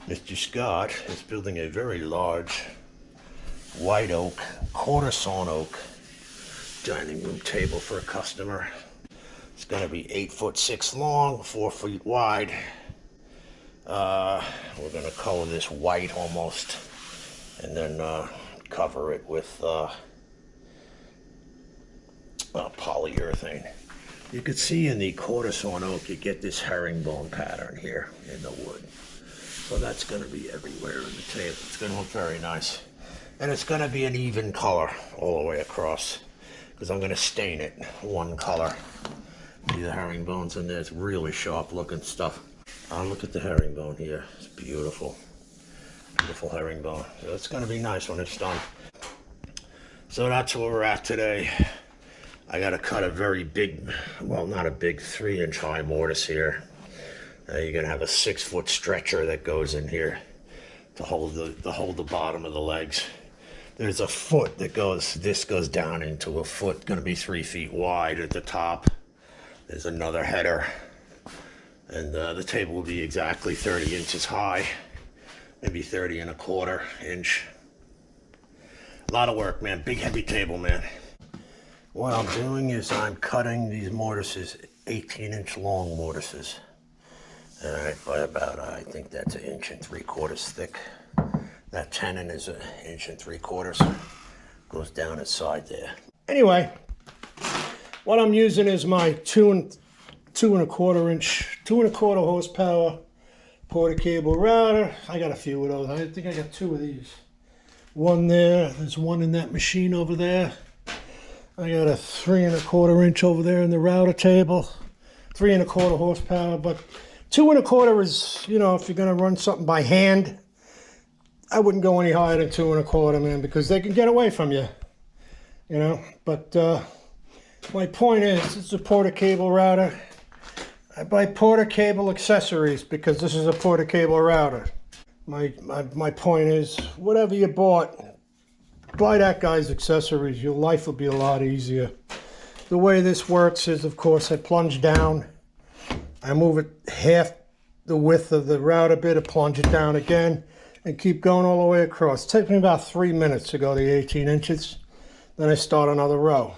Mr. Scott is building a very large white oak, quarter sawn oak dining room table for a customer. It's going to be 8'6" long, 4 feet wide. We're going to color this white almost, and then cover it with polyurethane. You can see in the quarter sawn oak, you get this herringbone pattern here in the wood. So that's going to be everywhere in the table. It's going to look very nice. And it's going to be an even color all the way across, because I'm going to stain it one color. See the herringbones in there? It's really sharp looking stuff. Look at the herringbone here. It's beautiful. Beautiful herringbone. So it's going to be nice when it's done. So that's where we're at today. I got to cut a very big, well, not a big 3-inch high mortise here. You're going to have a 6-foot stretcher that goes in here to hold the bottom of the legs. There's a foot that goes, this goes down into a foot, going to be 3 feet wide at the top. There's another header, and the table will be exactly 30 inches high, maybe 30 1/4 inch. A lot of work, man. Big heavy table, man. What I'm doing is I'm cutting these mortises, 18-inch long mortises. All right, by about, I think that's 1 3/4 inches thick. That tenon is 1 3/4 inches. Goes down its side there. Anyway, what I'm using is my 2 1/4 inch, 2 1/4 horsepower Porter cable router. I got a few of those. I think I got 2 of these. One there. There's one in that machine over there. I got a 3 1/4 inch over there in the router table. 3 1/4 horsepower, but 2 1/4 is, you know, if you're going to run something by hand, I wouldn't go any higher than 2 1/4, man, because they can get away from you, you know. But my point is, it's a Porter cable router. I buy Porter cable accessories because this is a Porter cable router. My point is, whatever you bought, buy that guy's accessories. Your life will be a lot easier. The way this works is, of course, I plunge down. I move it half the width of the router bit, I plunge it down again, and keep going all the way across. It takes me about 3 minutes to go the 18 inches. Then I start another row.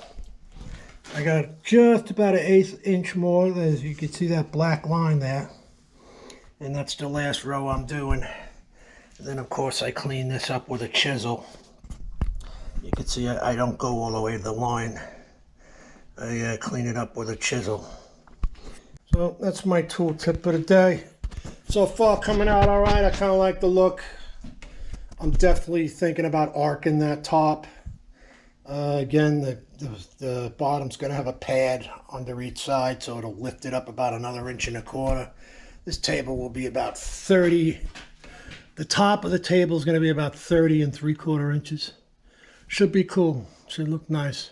I got just about an 1/8 inch more. As you can see that black line there. And that's the last row I'm doing. And then, of course, I clean this up with a chisel. You can see I don't go all the way to the line. I clean it up with a chisel. So that's my tool tip of the day. So far coming out all right. I kind of like the look. I'm definitely thinking about arcing that top. Again, the bottom's going to have a pad under each side, so it'll lift it up about another 1 1/4 inches. This table will be about 30. The top of the table is going to be about 30 3/4 inches. Should be cool. Should look nice.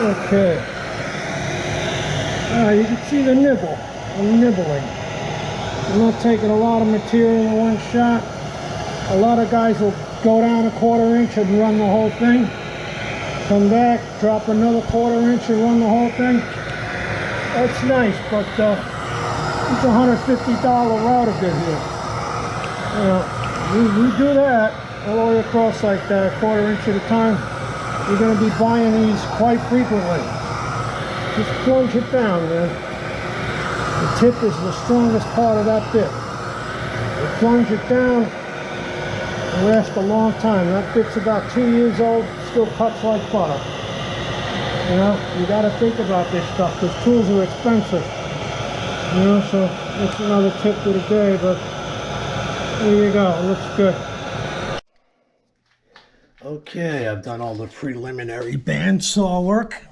Okay. You can see the nibble. I'm nibbling. I'm not taking a lot of material in one shot. A lot of guys will go down 1/4 inch and run the whole thing. Come back, drop another 1/4 inch and run the whole thing. That's nice, but it's a $150 router bit here. You know, you do that all the way across like that, 1/4 inch at a time. You're going to be buying these quite frequently. Just plunge it down, man. The tip is the strongest part of that bit. You plunge it down, it lasts a long time. That bit's about 2 years old, still cuts like butter. You know, you got to think about this stuff because tools are expensive. You know, so that's another tip of the day. But There you go, it looks good. Okay, I've done all the preliminary bandsaw work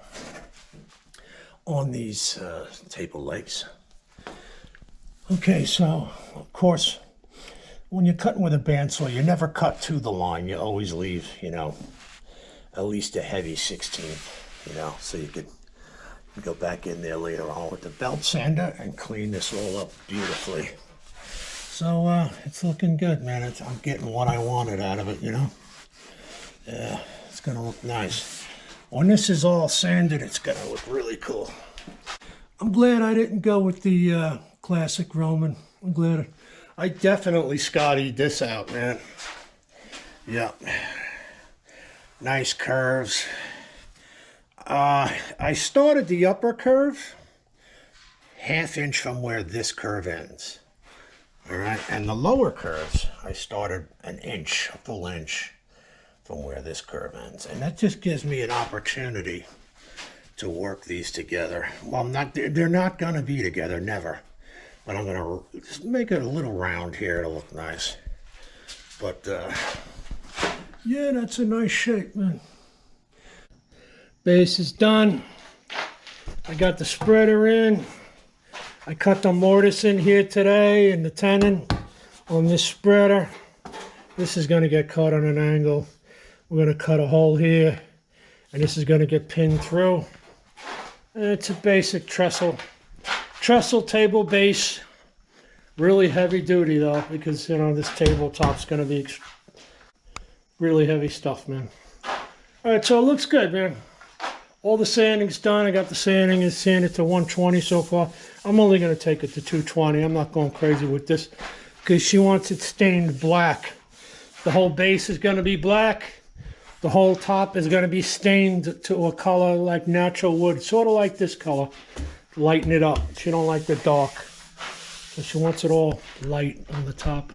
on these table legs. Okay, so of course, when you're cutting with a bandsaw, you never cut to the line. You always leave, at least a heavy 16th, so you could go back in there later on with the belt sander and clean this all up beautifully. So it's looking good, man. I'm getting what I wanted out of it, Yeah, it's gonna look nice. When this is all sanded, it's gonna look really cool. I'm glad I didn't go with the classic Roman. I'm glad I definitely Scottied this out, man. Yeah, nice curves. I started the upper curve 1/2 inch from where this curve ends. All right, and the lower curves, I started an inch, a full inch from where this curve ends. And that just gives me an opportunity to work these together. Well, they're not going to be together, never. But I'm going to just make it a little round here to look nice. But, yeah, that's a nice shape, man. Base is done. I got the spreader in. I cut the mortise in here today and the tenon on this spreader. This is going to get cut on an angle. We're going to cut a hole here, and this is going to get pinned through. And it's a basic trestle table base. Really heavy duty though, because this tabletop's going to be really heavy stuff, man. All right, so it looks good, man. All the sanding's done. I got the sanding is sanded to 120 so far. I'm only going to take it to 220. I'm not going crazy with this because she wants it stained black. The whole base is going to be black. The whole top is going to be stained to a color like natural wood, sort of like this color. Lighten it up. She don't like the dark. So she wants it all light on the top.